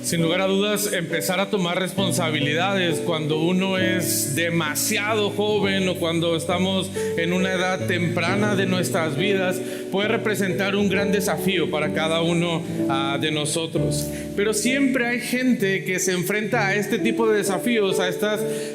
Sin lugar a dudas, empezar a tomar responsabilidades cuando uno es demasiado joven o cuando estamos en una edad temprana de nuestras vidas puede representar un gran desafío para cada uno de nosotros. Pero siempre hay gente que se enfrenta a este tipo de desafíos, a este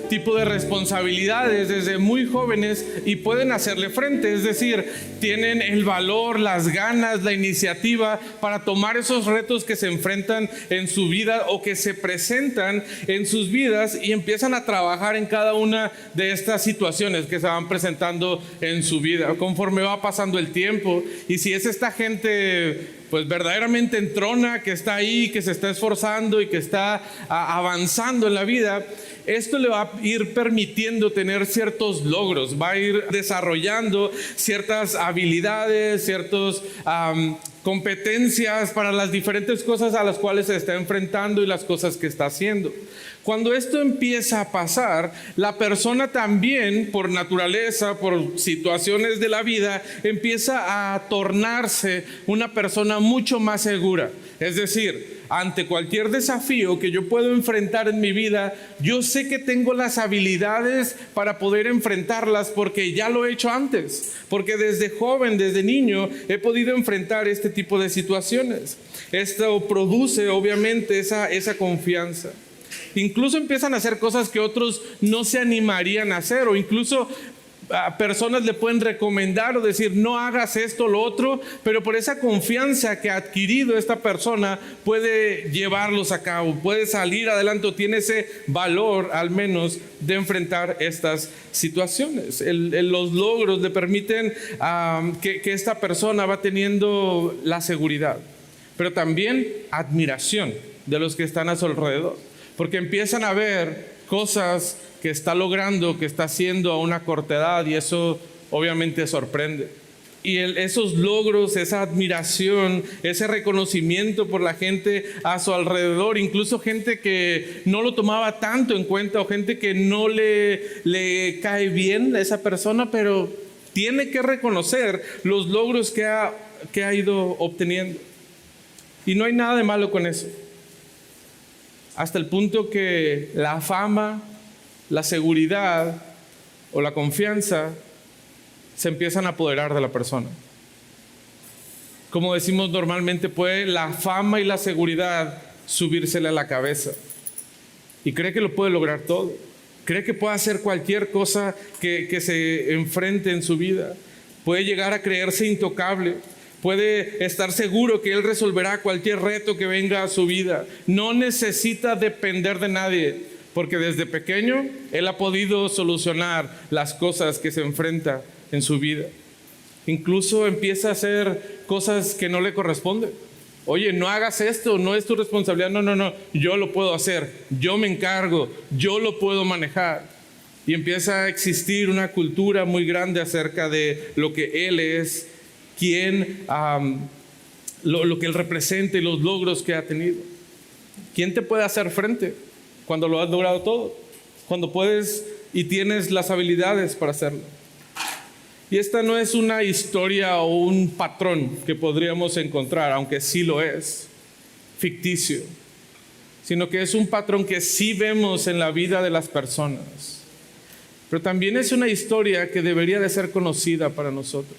tipo de responsabilidades desde muy jóvenes y pueden hacerle frente. Es decir, tienen el valor, las ganas, la iniciativa para tomar esos retos que se enfrentan en su vida o que se presentan en sus vidas y empiezan a trabajar en cada una de estas situaciones que se van presentando en su vida conforme va pasando el tiempo. Y si es esta gente pues verdaderamente entrona, que está ahí, que se está esforzando y que está avanzando en la vida, esto le va a ir permitiendo tener ciertos logros, va a ir desarrollando ciertas habilidades, ciertas competencias para las diferentes cosas a las cuales se está enfrentando y las cosas que está haciendo. Cuando esto empieza a pasar, la persona también, por naturaleza, por situaciones de la vida, empieza a tornarse una persona mucho más segura. Es decir, ante cualquier desafío que yo puedo enfrentar en mi vida, yo sé que tengo las habilidades para poder enfrentarlas porque ya lo he hecho antes, porque desde joven, desde niño, he podido enfrentar este tipo de situaciones. Esto produce obviamente esa confianza. Incluso empiezan a hacer cosas que otros no se animarían a hacer, o incluso a personas le pueden recomendar o decir no hagas esto o lo otro, pero por esa confianza que ha adquirido esta persona puede llevarlos a cabo, puede salir adelante o tiene ese valor al menos de enfrentar estas situaciones. Los logros le permiten que esta persona va teniendo la seguridad, pero también admiración de los que están a su alrededor, porque empiezan a ver cosas que está logrando, que está haciendo a una corta edad, y eso obviamente sorprende. Y esos logros, esa admiración, ese reconocimiento por la gente a su alrededor, incluso gente que no lo tomaba tanto en cuenta o gente que no le cae bien a esa persona, pero tiene que reconocer los logros que ha ido obteniendo. Y no hay nada de malo con eso. Hasta el punto que la fama, la seguridad o la confianza se empiezan a apoderar de la persona. Como decimos normalmente, puede la fama y la seguridad subírsele a la cabeza y cree que lo puede lograr todo. Cree que puede hacer cualquier cosa que se enfrente en su vida. Puede llegar a creerse intocable. Puede estar seguro que él resolverá cualquier reto que venga a su vida. No necesita depender de nadie, porque desde pequeño él ha podido solucionar las cosas que se enfrenta en su vida. Incluso empieza a hacer cosas que no le corresponden. Oye, no hagas esto, no es tu responsabilidad. No, yo lo puedo hacer, yo me encargo, yo lo puedo manejar. Y empieza a existir una cultura muy grande acerca de lo que él es, lo que él representa y los logros que ha tenido. ¿Quién te puede hacer frente cuando lo has logrado todo? Cuando puedes y tienes las habilidades para hacerlo. Y esta no es una historia o un patrón que podríamos encontrar, aunque sí lo es, ficticio, sino que es un patrón que sí vemos en la vida de las personas. Pero también es una historia que debería de ser conocida para nosotros.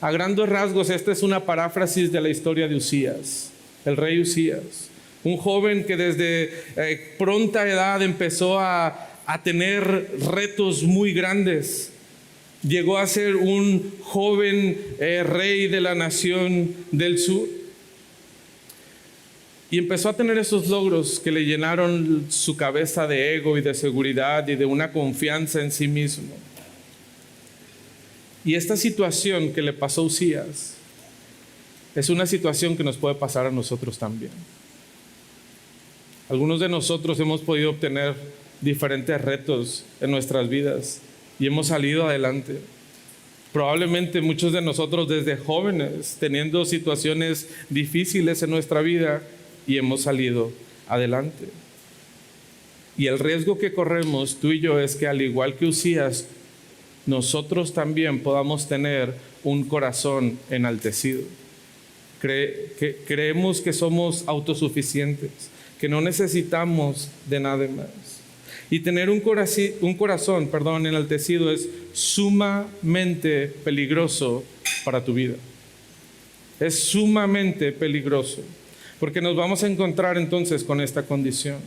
A grandes rasgos, esta es una paráfrasis de la historia de Usías, el rey Usías, un joven que desde pronta edad empezó a tener retos muy grandes. Llegó a ser un joven rey de la nación del sur y empezó a tener esos logros que le llenaron su cabeza de ego y de seguridad y de una confianza en sí mismo. Y esta situación que le pasó a Usías es una situación que nos puede pasar a nosotros también. Algunos de nosotros hemos podido obtener diferentes retos en nuestras vidas y hemos salido adelante. Probablemente muchos de nosotros desde jóvenes teniendo situaciones difíciles en nuestra vida y hemos salido adelante. Y el riesgo que corremos tú y yo es que al igual que Usías, nosotros también podamos tener un corazón enaltecido. Creemos que somos autosuficientes, que no necesitamos de nada más. Y tener un corazón enaltecido es sumamente peligroso para tu vida. Es sumamente peligroso, porque nos vamos a encontrar entonces con esta condición.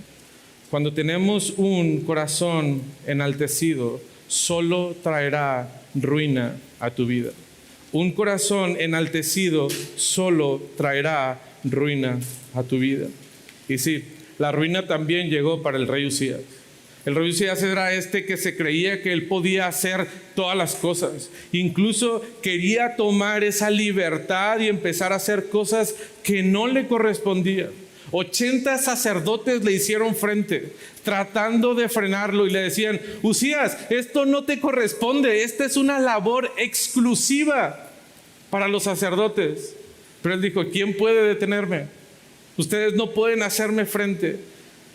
Cuando tenemos un corazón enaltecido, solo traerá ruina a tu vida. Un corazón enaltecido solo traerá ruina a tu vida. Y sí, la ruina también llegó para el rey Uzías. El rey Uzías era que se creía que él podía hacer todas las cosas. Incluso quería tomar esa libertad y empezar a hacer cosas que no le correspondían. 80 sacerdotes le hicieron frente, tratando de frenarlo, y le decían: Uzías, esto no te corresponde, esta es una labor exclusiva para los sacerdotes. Pero él dijo: ¿quién puede detenerme? Ustedes no pueden hacerme frente.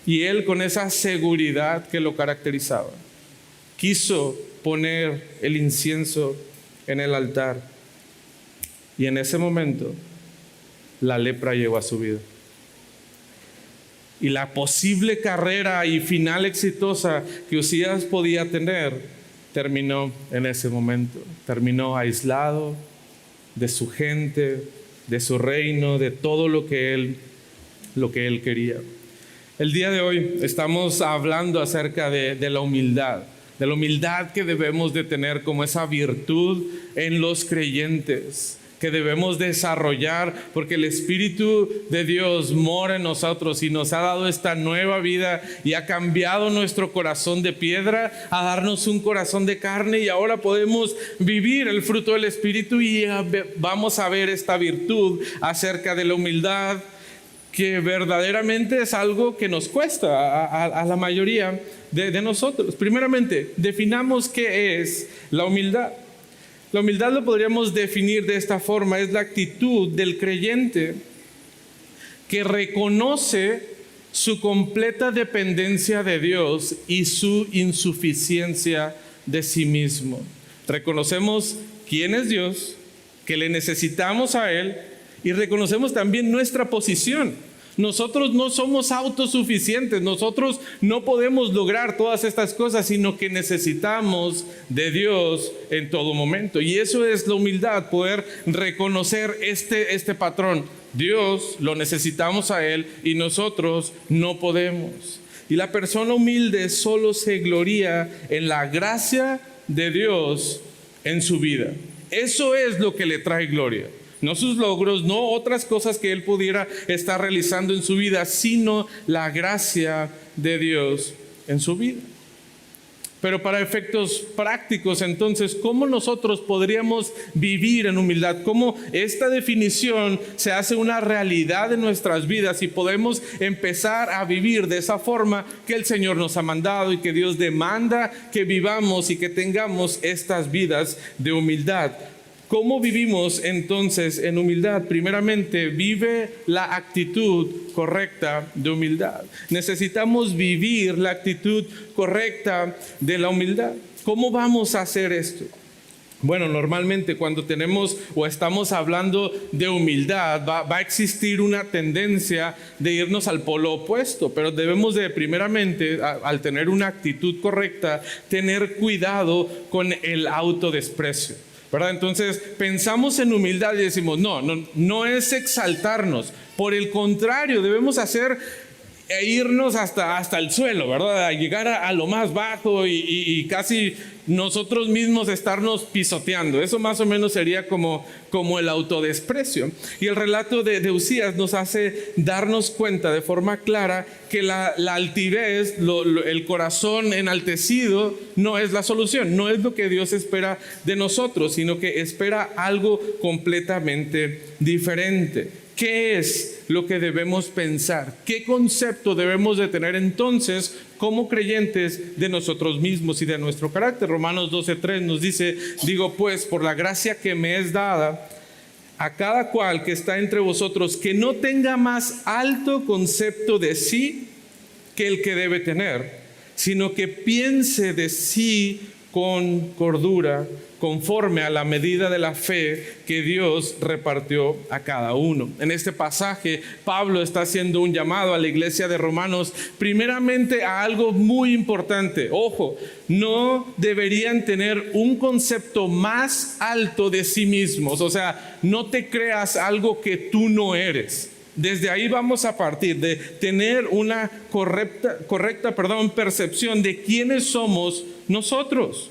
Y él, con esa seguridad que lo caracterizaba, quiso poner el incienso en el altar. Y en ese momento, la lepra llegó a su vida. Y la posible carrera y final exitosa que Uzías podía tener terminó en ese momento. Terminó aislado de su gente, de su reino, de todo lo que él quería. El día de hoy estamos hablando acerca de la humildad que debemos de tener como esa virtud en los creyentes, que debemos desarrollar, porque el Espíritu de Dios mora en nosotros y nos ha dado esta nueva vida y ha cambiado nuestro corazón de piedra a darnos un corazón de carne, y ahora podemos vivir el fruto del Espíritu, y vamos a ver esta virtud acerca de la humildad, que verdaderamente es algo que nos cuesta a la mayoría de nosotros. Primeramente, definamos qué es la humildad. La humildad lo podríamos definir de esta forma: es la actitud del creyente que reconoce su completa dependencia de Dios y su insuficiencia de sí mismo. Reconocemos quién es Dios, que le necesitamos a Él, y reconocemos también nuestra posición. Nosotros no somos autosuficientes, nosotros no podemos lograr todas estas cosas, sino que necesitamos de Dios en todo momento. Y eso es la humildad, poder reconocer este patrón. Dios lo necesitamos a Él y nosotros no podemos. Y la persona humilde solo se gloria en la gracia de Dios en su vida. Eso es lo que le trae gloria. No sus logros, no otras cosas que él pudiera estar realizando en su vida, sino la gracia de Dios en su vida. Pero para efectos prácticos, entonces, ¿cómo nosotros podríamos vivir en humildad? ¿Cómo esta definición se hace una realidad en nuestras vidas y podemos empezar a vivir de esa forma que el Señor nos ha mandado y que Dios demanda que vivamos y que tengamos estas vidas de humildad? ¿Cómo vivimos entonces en humildad? Primeramente, vive la actitud correcta de humildad. Necesitamos vivir la actitud correcta de la humildad. ¿Cómo vamos a hacer esto? Bueno, normalmente cuando tenemos o estamos hablando de humildad, va a existir una tendencia de irnos al polo opuesto, pero debemos de primeramente, al tener una actitud correcta, tener cuidado con el autodesprecio, ¿verdad? Entonces pensamos en humildad y decimos, no es exaltarnos. Por el contrario, debemos irnos hasta el suelo, ¿verdad? A llegar a lo más bajo y casi nosotros mismos estarnos pisoteando. Eso más o menos sería como el autodesprecio. Y el relato de Uzías nos hace darnos cuenta de forma clara que la altivez, el corazón enaltecido, no es la solución, no es lo que Dios espera de nosotros, sino que espera algo completamente diferente. ¿Qué es lo que debemos pensar? ¿Qué concepto debemos de tener entonces como creyentes de nosotros mismos y de nuestro carácter? Romanos 12:3 nos dice, digo pues, por la gracia que me es dada, a cada cual que está entre vosotros, que no tenga más alto concepto de sí que el que debe tener, sino que piense de sí con cordura, conforme a la medida de la fe que Dios repartió a cada uno. En este pasaje, Pablo está haciendo un llamado a la iglesia de Romanos, primeramente a algo muy importante. Ojo, no deberían tener un concepto más alto de sí mismos. O sea, no te creas algo que tú no eres. Desde ahí vamos a partir de tener una correcta percepción de quiénes somos nosotros.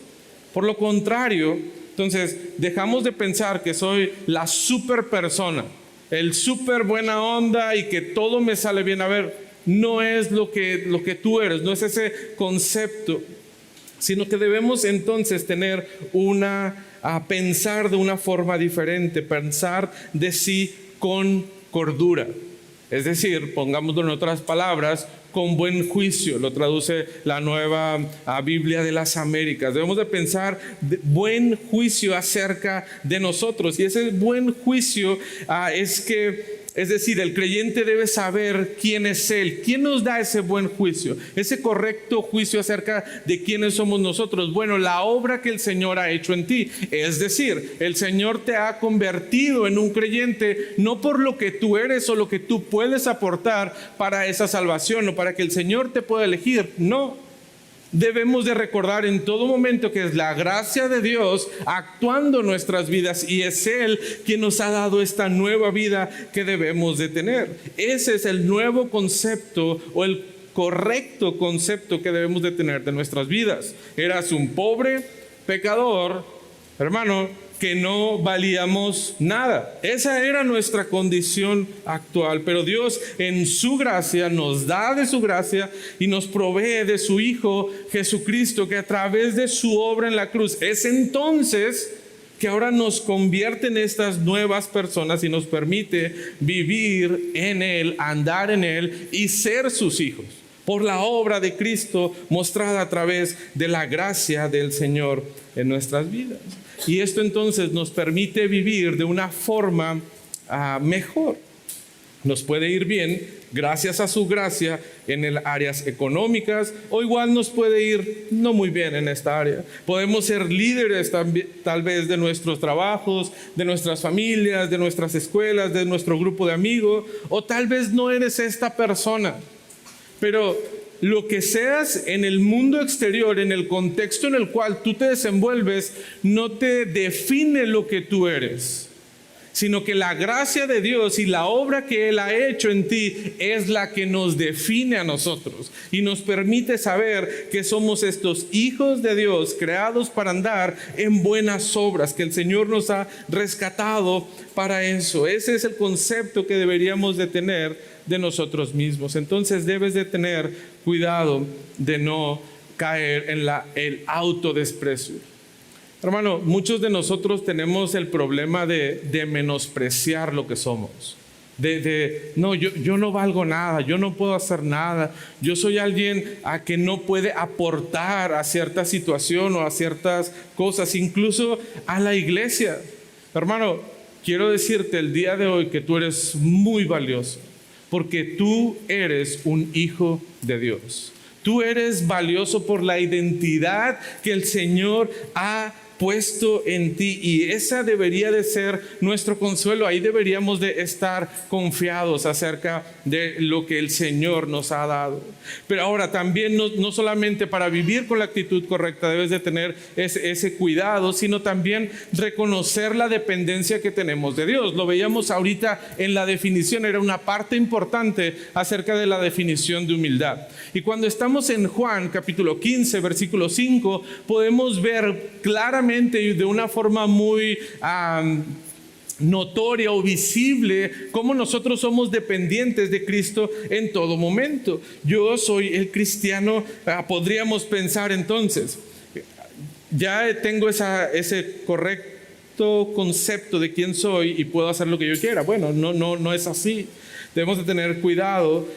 Por lo contrario, entonces dejamos de pensar que soy la super persona, el super buena onda y que todo me sale bien. A ver, no es lo que tú eres, no es ese concepto, sino que debemos entonces tener a pensar de una forma diferente, pensar de sí con cordura. Es decir, pongámoslo en otras palabras, con buen juicio, lo traduce la Nueva Biblia de las Américas. Debemos de pensar de buen juicio acerca de nosotros, y ese buen juicio es decir, el creyente debe saber quién es Él. ¿Quién nos da ese buen juicio? Ese correcto juicio acerca de quiénes somos nosotros. Bueno, la obra que el Señor ha hecho en ti. Es decir, el Señor te ha convertido en un creyente, no por lo que tú eres o lo que tú puedes aportar para esa salvación o para que el Señor te pueda elegir. No. Debemos de recordar en todo momento que es la gracia de Dios actuando en nuestras vidas, y es Él quien nos ha dado esta nueva vida que debemos de tener. Ese es el nuevo concepto o el correcto concepto que debemos de tener de nuestras vidas. Eras un pobre pecador, hermano, que no valíamos nada. Esa era nuestra condición actual, pero Dios en su gracia nos da de su gracia y nos provee de su Hijo Jesucristo, que a través de su obra en la cruz es entonces que ahora nos convierte en estas nuevas personas y nos permite vivir en Él, andar en Él y ser sus hijos, por la obra de Cristo mostrada a través de la gracia del Señor en nuestras vidas. Y esto entonces nos permite vivir de una forma mejor. Nos puede ir bien gracias a su gracia en el áreas económicas, o igual nos puede ir no muy bien en esta área. Podemos ser líderes también, tal vez de nuestros trabajos, de nuestras familias, de nuestras escuelas, de nuestro grupo de amigos, o tal vez no eres esta persona. Pero lo que seas en el mundo exterior, en el contexto en el cual tú te desenvuelves, no te define lo que tú eres, sino que la gracia de Dios y la obra que Él ha hecho en ti es la que nos define a nosotros y nos permite saber que somos estos hijos de Dios, creados para andar en buenas obras, que el Señor nos ha rescatado para eso. Ese es el concepto que deberíamos de tener de nosotros mismos. Entonces debes de tener cuidado de no caer en el autodesprecio. Hermano, muchos de nosotros tenemos el problema de menospreciar lo que somos. No, yo no valgo nada, yo no puedo hacer nada, yo soy alguien a que no puede aportar a cierta situación o a ciertas cosas, incluso a la iglesia. Hermano, quiero decirte el día de hoy que tú eres muy valioso, porque tú eres un hijo de Dios. Tú eres valioso por la identidad que el Señor ha puesto en ti, y esa debería de ser nuestro consuelo. Ahí deberíamos de estar confiados acerca de lo que el Señor nos ha dado. Pero ahora también no solamente para vivir con la actitud correcta debes de tener ese cuidado, sino también reconocer la dependencia que tenemos de Dios. Lo veíamos ahorita en la definición, era una parte importante acerca de la definición de humildad. Y cuando estamos en Juan capítulo 15 versículo 5, podemos ver claramente y de una forma muy notoria o visible cómo nosotros somos dependientes de Cristo en todo momento. Yo soy el cristiano, podríamos pensar entonces, ya tengo ese correcto concepto de quién soy y puedo hacer lo que yo quiera. Bueno, no es así. Debemos de tener cuidado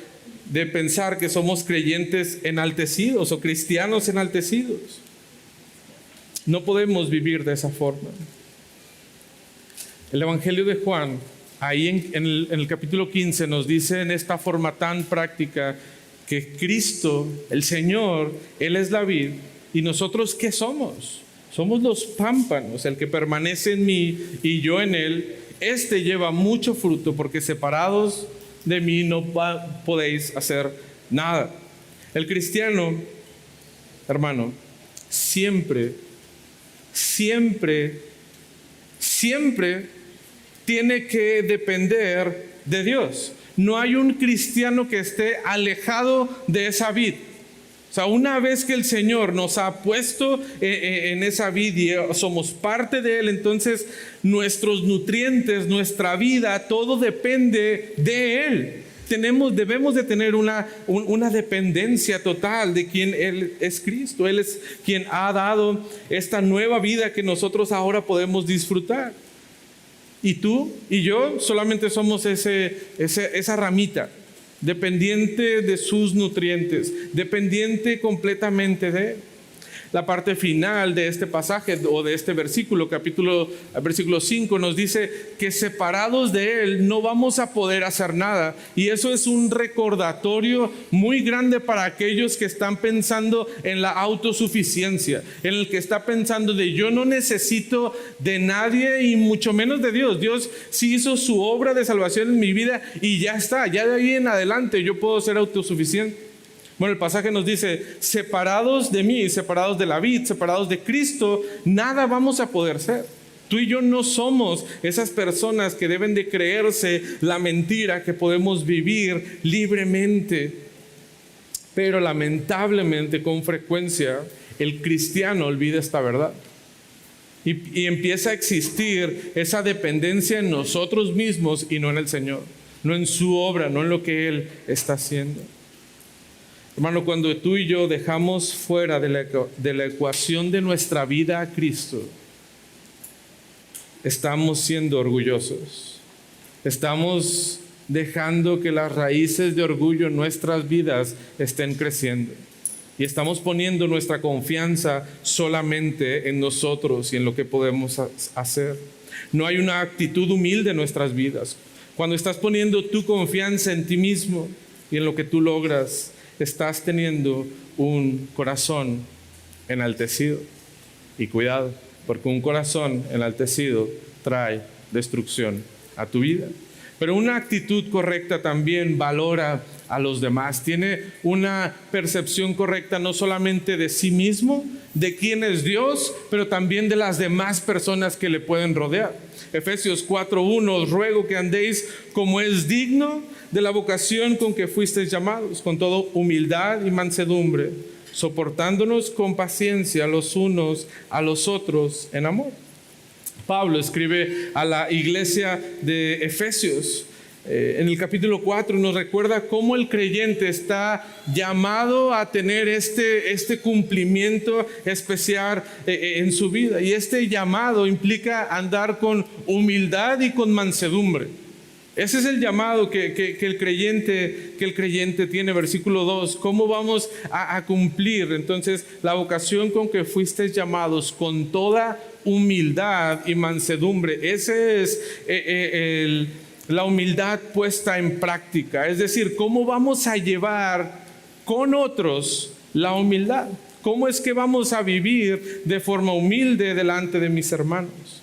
de pensar que somos creyentes enaltecidos o cristianos enaltecidos. No podemos vivir de esa forma. El Evangelio de Juan, ahí en el capítulo 15, nos dice en esta forma tan práctica que Cristo, el Señor, Él es la vid ¿Y nosotros qué somos? Somos los pámpanos, el que permanece en mí y yo en él. Este lleva mucho fruto, porque separados de mí no podéis hacer nada. El cristiano, hermano, siempre tiene que depender de Dios. No hay un cristiano que esté alejado de esa vid. O sea, una vez que el Señor nos ha puesto en esa vid y somos parte de Él, entonces nuestros nutrientes, nuestra vida, todo depende de Él. Debemos de tener una dependencia total de quien Él es Cristo. Él es quien ha dado esta nueva vida que nosotros ahora podemos disfrutar. Y tú y yo solamente somos esa ramita, dependiente de sus nutrientes, dependiente completamente de Él. La parte final de este pasaje o de este versículo 5 nos dice que separados de Él no vamos a poder hacer nada. Y eso es un recordatorio muy grande para aquellos que están pensando en la autosuficiencia, en el que está pensando de yo no necesito de nadie y mucho menos de Dios. Dios sí hizo su obra de salvación en mi vida y ya está, ya de ahí en adelante yo puedo ser autosuficiente. Bueno, el pasaje nos dice, separados de mí, separados de la vid, separados de Cristo, nada vamos a poder ser. Tú y yo no somos esas personas que deben de creerse la mentira que podemos vivir libremente. Pero lamentablemente, con frecuencia, el cristiano olvida esta verdad. Y empieza a existir esa dependencia en nosotros mismos y no en el Señor. No en su obra, no en lo que Él está haciendo. Hermano, cuando tú y yo dejamos fuera de la ecuación de nuestra vida a Cristo, estamos siendo orgullosos. Estamos dejando que las raíces de orgullo en nuestras vidas estén creciendo. Y estamos poniendo nuestra confianza solamente en nosotros y en lo que podemos hacer. No hay una actitud humilde en nuestras vidas. Cuando estás poniendo tu confianza en ti mismo y en lo que tú logras, estás teniendo un corazón enaltecido. Y cuidado, porque un corazón enaltecido trae destrucción a tu vida. Pero una actitud correcta también valora a los demás. Tiene una percepción correcta no solamente de sí mismo, de quién es Dios, pero también de las demás personas que le pueden rodear. Efesios 4:1, os ruego que andéis como es digno de la vocación con que fuisteis llamados, con toda humildad y mansedumbre, soportándonos con paciencia los unos a los otros en amor. Pablo escribe a la iglesia de Efesios en el capítulo 4, nos recuerda cómo el creyente está llamado a tener este cumplimiento especial en su vida. Y este llamado implica andar con humildad y con mansedumbre. Ese es el llamado que el creyente tiene. Versículo 2, ¿cómo vamos a cumplir entonces la vocación con que fuisteis llamados? Con toda humildad y mansedumbre. Ese es la humildad puesta en práctica. Es decir, ¿cómo vamos a llevar con otros la humildad? ¿Cómo es que vamos a vivir de forma humilde delante de mis hermanos?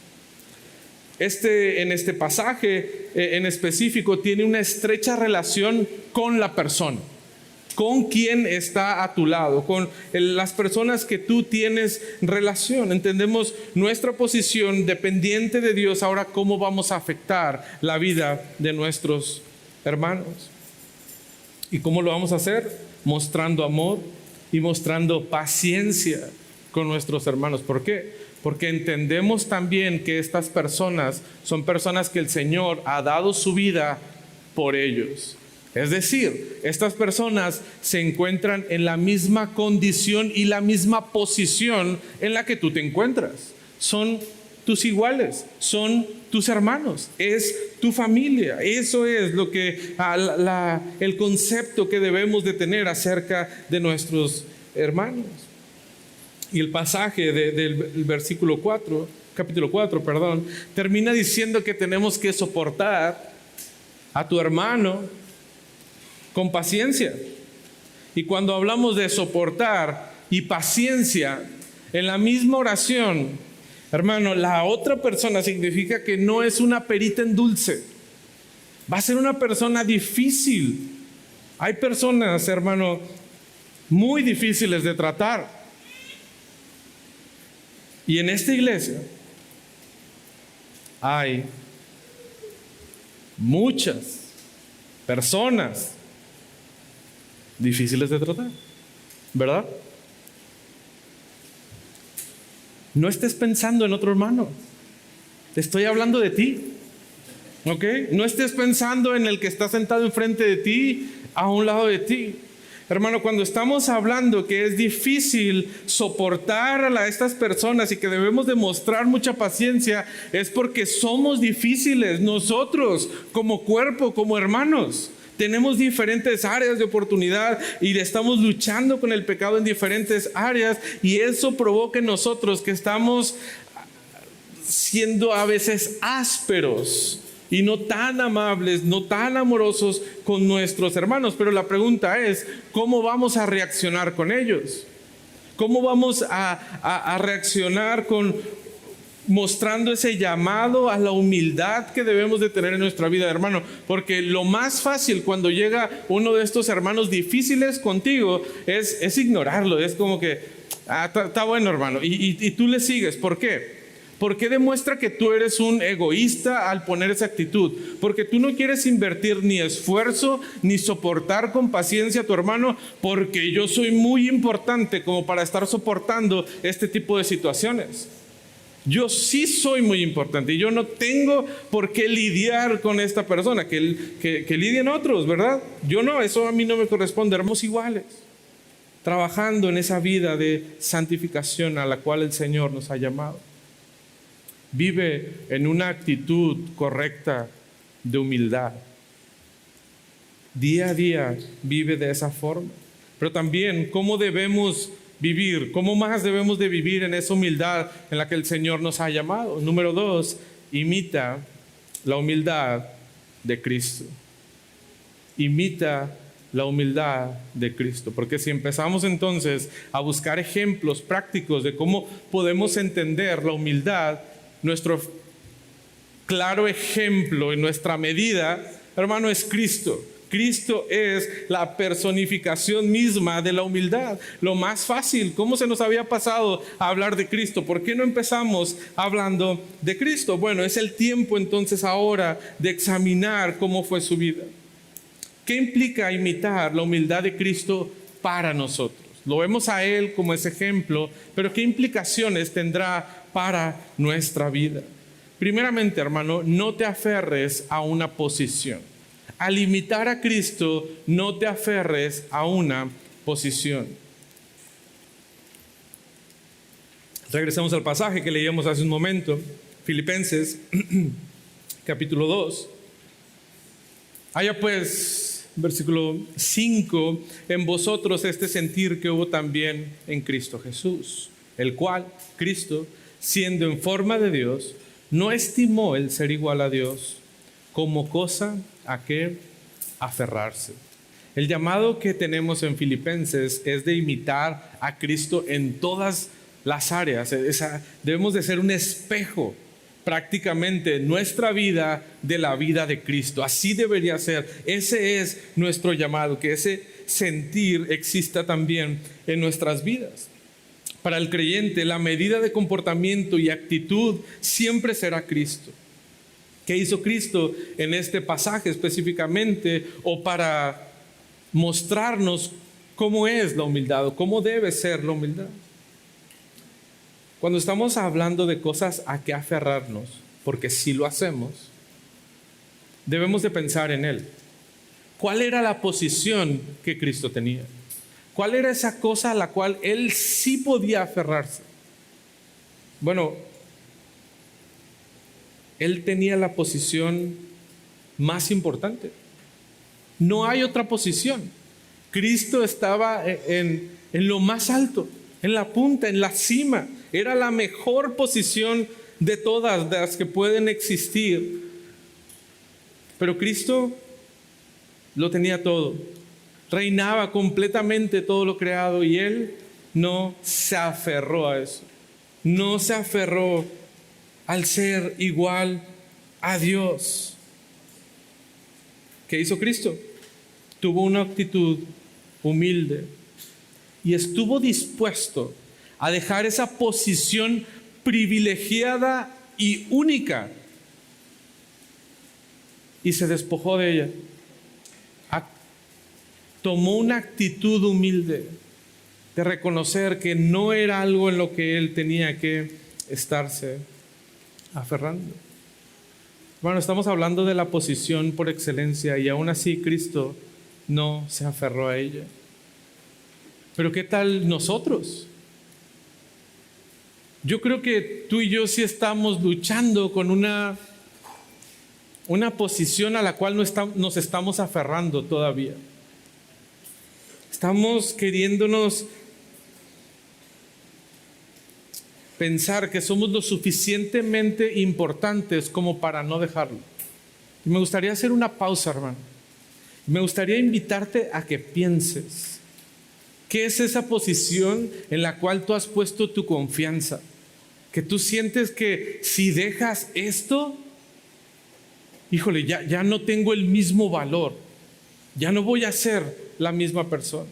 En este pasaje en específico tiene una estrecha relación con la persona, con quien está a tu lado, con las personas que tú tienes relación. Entendemos nuestra posición dependiente de Dios. Ahora, ¿cómo vamos a afectar la vida de nuestros hermanos? ¿Y cómo lo vamos a hacer? Mostrando amor y mostrando paciencia con nuestros hermanos. ¿Por qué? Porque entendemos también que estas personas son personas que el Señor ha dado su vida por ellos. Es decir, estas personas se encuentran en la misma condición y la misma posición en la que tú te encuentras. Son tus iguales, son tus hermanos, es tu familia. Eso es lo que el concepto que debemos de tener acerca de nuestros hermanos. Y el pasaje del capítulo 4, termina diciendo que tenemos que soportar a tu hermano con paciencia. Y cuando hablamos de soportar, y paciencia en la misma oración, hermano, la otra persona significa que no es una perita en dulce. Va a ser una persona difícil. Hay personas, hermano, muy difíciles de tratar. Y en esta iglesia hay muchas personas difíciles de tratar, ¿verdad? No estés pensando en otro hermano. Te estoy hablando de ti, ¿ok? No estés pensando en el que está sentado enfrente de ti, a un lado de ti. Hermano, cuando estamos hablando que es difícil soportar a estas personas y que debemos demostrar mucha paciencia, es porque somos difíciles nosotros como cuerpo, como hermanos. Tenemos diferentes áreas de oportunidad y estamos luchando con el pecado en diferentes áreas, y eso provoca en nosotros que estamos siendo a veces ásperos y no tan amables, no tan amorosos con nuestros hermanos. Pero la pregunta es, ¿cómo vamos a reaccionar con ellos? ¿Cómo vamos a reaccionar mostrando ese llamado a la humildad que debemos de tener en nuestra vida, hermano? Porque lo más fácil cuando llega uno de estos hermanos difíciles contigo es ignorarlo. Es como que, está bueno, hermano, y tú le sigues. ¿Por qué? Porque demuestra que tú eres un egoísta al poner esa actitud. Porque tú no quieres invertir ni esfuerzo ni soportar con paciencia a tu hermano, porque yo soy muy importante como para estar soportando este tipo de situaciones. Yo sí soy muy importante y yo no tengo por qué lidiar con esta persona, que lidien otros, ¿verdad? Yo no, eso a mí no me corresponde. Éramos iguales, trabajando en esa vida de santificación a la cual el Señor nos ha llamado. Vive en una actitud correcta de humildad. Día a día vive de esa forma. Pero también, ¿cómo debemos vivir? ¿Cómo más debemos de vivir en esa humildad en la que el Señor nos ha llamado? Número 2, imita la humildad de Cristo. Imita la humildad de Cristo. Porque si empezamos entonces a buscar ejemplos prácticos de cómo podemos entender la humildad, nuestro claro ejemplo y nuestra medida, hermano, es Cristo. Cristo es la personificación misma de la humildad. Lo más fácil, ¿cómo se nos había pasado a hablar de Cristo? ¿Por qué no empezamos hablando de Cristo? Bueno, es el tiempo entonces ahora de examinar cómo fue su vida. ¿Qué implica imitar la humildad de Cristo para nosotros? Lo vemos a Él como ese ejemplo, pero ¿qué implicaciones tendrá para nuestra vida? Primeramente, hermano, no te aferres a una posición. Al imitar a Cristo, no te aferres a una posición. Regresamos al pasaje que leíamos hace un momento, Filipenses capítulo 2. Haya pues, versículo 5, en vosotros este sentir que hubo también en Cristo Jesús, el cual, Cristo, siendo en forma de Dios, no estimó el ser igual a Dios como cosa a que aferrarse. El llamado que tenemos en Filipenses es de imitar a Cristo en todas las áreas. Debemos de ser un espejo prácticamente nuestra vida de la vida de Cristo. Así debería ser. Ese es nuestro llamado, que ese sentir exista también en nuestras vidas. Para el creyente, la medida de comportamiento y actitud siempre será Cristo. ¿Qué hizo Cristo en este pasaje específicamente? O para mostrarnos cómo es la humildad o cómo debe ser la humildad. Cuando estamos hablando de cosas a que aferrarnos, porque si lo hacemos, debemos de pensar en Él. ¿Cuál era la posición que Cristo tenía? ¿Cuál era esa cosa a la cual Él sí podía aferrarse? Bueno, Él tenía la posición más importante. No hay otra posición. Cristo estaba en lo más alto, en la punta, en la cima. Era la mejor posición de todas las que pueden existir. Pero Cristo lo tenía todo. Reinaba completamente todo lo creado y Él no se aferró a eso. No se aferró al ser igual a Dios. ¿Qué hizo Cristo? Tuvo una actitud humilde y estuvo dispuesto a dejar esa posición privilegiada y única y se despojó de ella. Tomó una actitud humilde de reconocer que no era algo en lo que él tenía que estarse aferrando. Bueno, estamos hablando de la posición por excelencia y aún así Cristo no se aferró a ella. Pero ¿qué tal nosotros? Yo creo que tú y yo sí estamos luchando con una posición a la cual nos estamos aferrando todavía. Estamos queriéndonos pensar que somos lo suficientemente importantes como para no dejarlo. Y me gustaría hacer una pausa, hermano. Me gustaría invitarte a que pienses, ¿qué es esa posición en la cual tú has puesto tu confianza? Que tú sientes que si dejas esto, híjole, ya no tengo el mismo valor, ya no voy a ser la misma persona.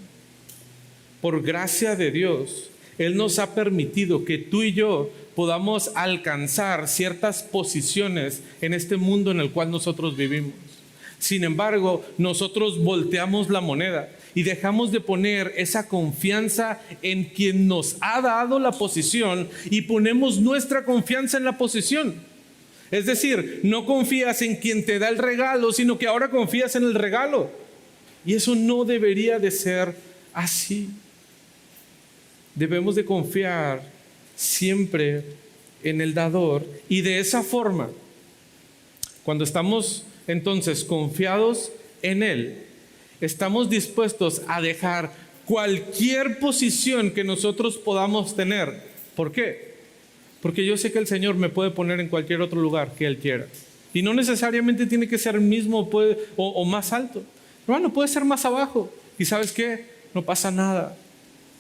Por gracia de Dios, Él nos ha permitido que tú y yo podamos alcanzar ciertas posiciones en este mundo en el cual nosotros vivimos. Sin embargo, nosotros volteamos la moneda y dejamos de poner esa confianza en quien nos ha dado la posición y ponemos nuestra confianza en la posición. Es decir, no confías en quien te da el regalo, sino que ahora confías en el regalo. Y eso no debería de ser así. Debemos de confiar siempre en el dador y de esa forma, cuando estamos entonces confiados en Él, estamos dispuestos a dejar cualquier posición que nosotros podamos tener. ¿Por qué? Porque yo sé que el Señor me puede poner en cualquier otro lugar que Él quiera. Y no necesariamente tiene que ser el mismo o más alto. Hermano, puede ser más abajo. ¿Y sabes qué? No pasa nada.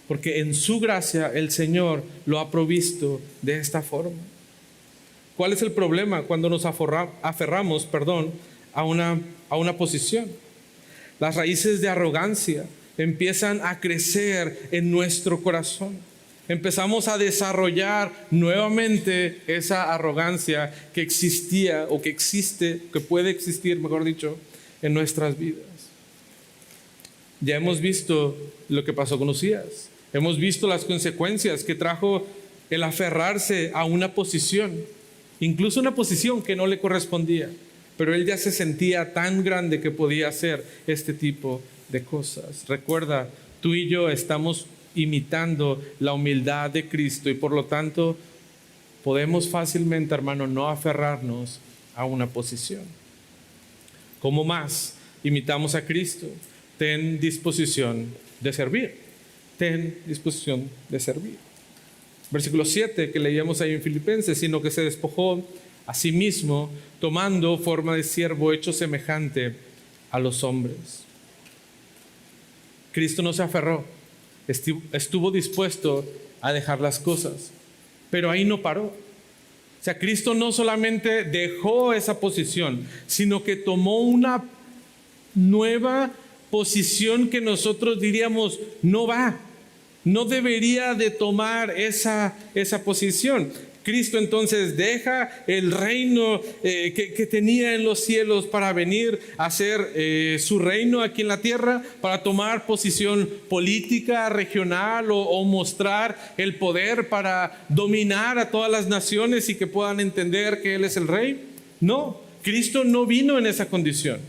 Porque en su gracia el Señor lo ha provisto de esta forma. ¿Cuál es el problema cuando nos aferramos a una posición? Las raíces de arrogancia empiezan a crecer en nuestro corazón. Empezamos a desarrollar nuevamente esa arrogancia que existía o que existe, que puede existir, mejor dicho, en nuestras vidas. Ya hemos visto lo que pasó con Usías. Hemos visto las consecuencias que trajo el aferrarse a una posición, incluso una posición que no le correspondía. Pero él ya se sentía tan grande que podía hacer este tipo de cosas. Recuerda, tú y yo estamos imitando la humildad de Cristo y por lo tanto podemos fácilmente, hermano, no aferrarnos a una posición. ¿Cómo más imitamos a Cristo? Ten disposición de servir. Ten disposición de servir. Versículo 7 que leíamos ahí en Filipenses, sino que se despojó a sí mismo, tomando forma de siervo, hecho semejante a los hombres. Cristo no se aferró, estuvo dispuesto a dejar las cosas, pero ahí no paró. O sea, Cristo no solamente dejó esa posición, sino que tomó una nueva posición que nosotros diríamos, no debería de tomar esa posición. Cristo entonces deja el reino que tenía en los cielos para venir a hacer su reino aquí en la tierra, para tomar posición política, regional o mostrar el poder para dominar a todas las naciones y que puedan entender que Él es el rey. No, Cristo no vino en esa condición.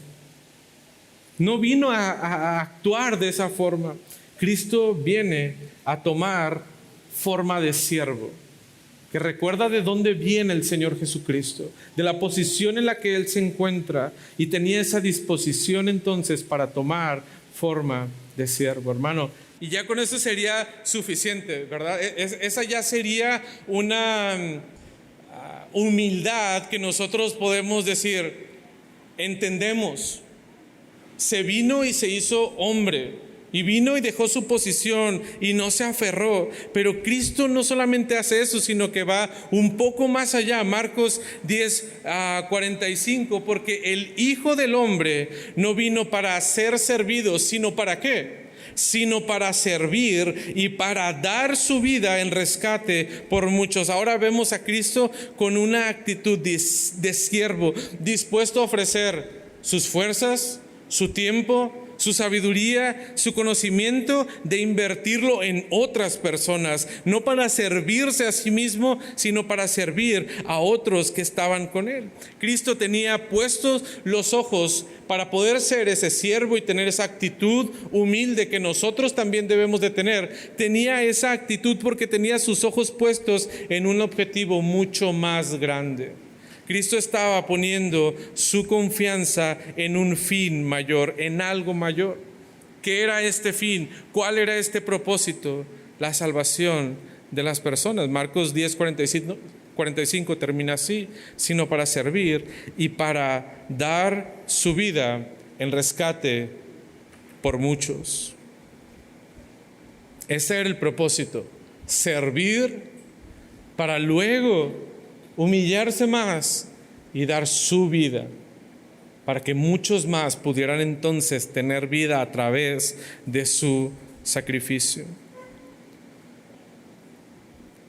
No vino a actuar de esa forma. Cristo viene a tomar forma de siervo, que recuerda de dónde viene el Señor Jesucristo, de la posición en la que Él se encuentra y tenía esa disposición entonces para tomar forma de siervo, hermano. Y ya con eso sería suficiente, ¿verdad? Esa ya sería una humildad que nosotros podemos decir, entendemos, se vino y se hizo hombre Y vino y dejó su posición y no se aferró. Pero Cristo no solamente hace eso, sino que va un poco más allá. Marcos 10:45, porque el Hijo del Hombre no vino para ser servido, sino ¿para qué? Sino para servir y para dar su vida en rescate por muchos. Ahora vemos a Cristo con una actitud de siervo, dispuesto a ofrecer sus fuerzas, su tiempo, su sabiduría, su conocimiento, de invertirlo en otras personas, no para servirse a sí mismo, sino para servir a otros que estaban con él. Cristo tenía puestos los ojos para poder ser ese siervo y tener esa actitud humilde que nosotros también debemos de tener. Tenía esa actitud porque tenía sus ojos puestos en un objetivo mucho más grande. Cristo estaba poniendo su confianza en un fin mayor, en algo mayor. ¿Qué era este fin? ¿Cuál era este propósito? La salvación de las personas. Marcos 10:45 termina así: sino para servir y para dar su vida en rescate por muchos. Ese era el propósito: servir para luego humillarse más y dar su vida, para que muchos más pudieran entonces tener vida a través de su sacrificio.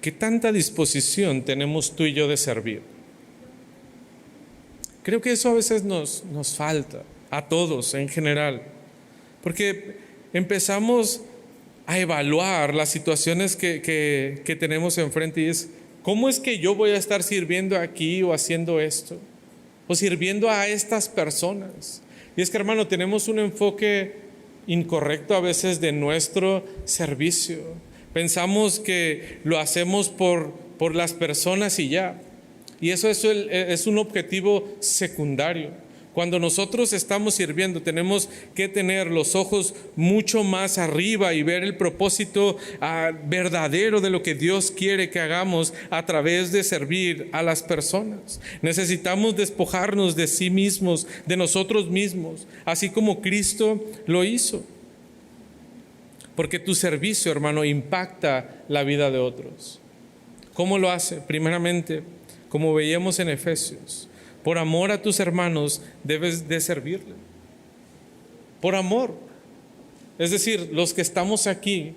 ¿Qué tanta disposición tenemos tú y yo de servir? Creo que eso a veces nos falta, a todos en general, porque empezamos a evaluar las situaciones que tenemos enfrente y es: ¿cómo es que yo voy a estar sirviendo aquí o haciendo esto? O sirviendo a estas personas. Y es que, hermano, tenemos un enfoque incorrecto a veces de nuestro servicio. Pensamos que lo hacemos por las personas y ya. Y eso es un objetivo secundario. Cuando nosotros estamos sirviendo, tenemos que tener los ojos mucho más arriba y ver el propósito verdadero de lo que Dios quiere que hagamos a través de servir a las personas. Necesitamos despojarnos de sí mismos, de nosotros mismos, así como Cristo lo hizo. Porque tu servicio, hermano, impacta la vida de otros. ¿Cómo lo hace? Primeramente, como veíamos en Efesios, por amor a tus hermanos debes de servirle. Por amor. Es decir, los que estamos aquí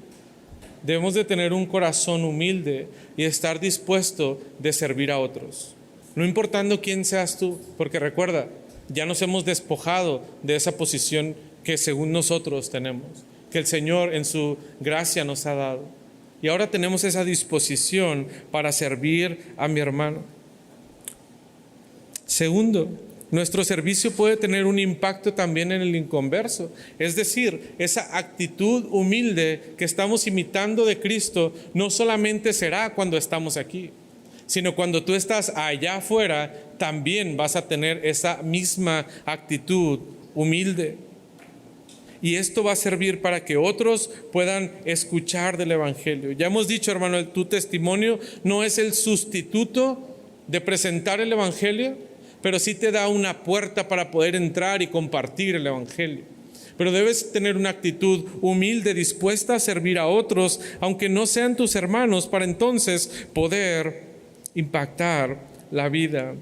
debemos de tener un corazón humilde y estar dispuesto de servir a otros. No importando quién seas tú, porque recuerda, ya nos hemos despojado de esa posición que según nosotros tenemos, que el Señor en su gracia nos ha dado. Y ahora tenemos esa disposición para servir a mi hermano. Segundo, nuestro servicio puede tener un impacto también en el inconverso. Es decir, esa actitud humilde que estamos imitando de Cristo no solamente será cuando estamos aquí, sino cuando tú estás allá afuera, también vas a tener esa misma actitud humilde. Y esto va a servir para que otros puedan escuchar del Evangelio. Ya hemos dicho, hermano, tu testimonio no es el sustituto de presentar el Evangelio, pero sí te da una puerta para poder entrar y compartir el Evangelio. Pero debes tener una actitud humilde, dispuesta a servir a otros, aunque no sean tus hermanos, para entonces poder impactar la vida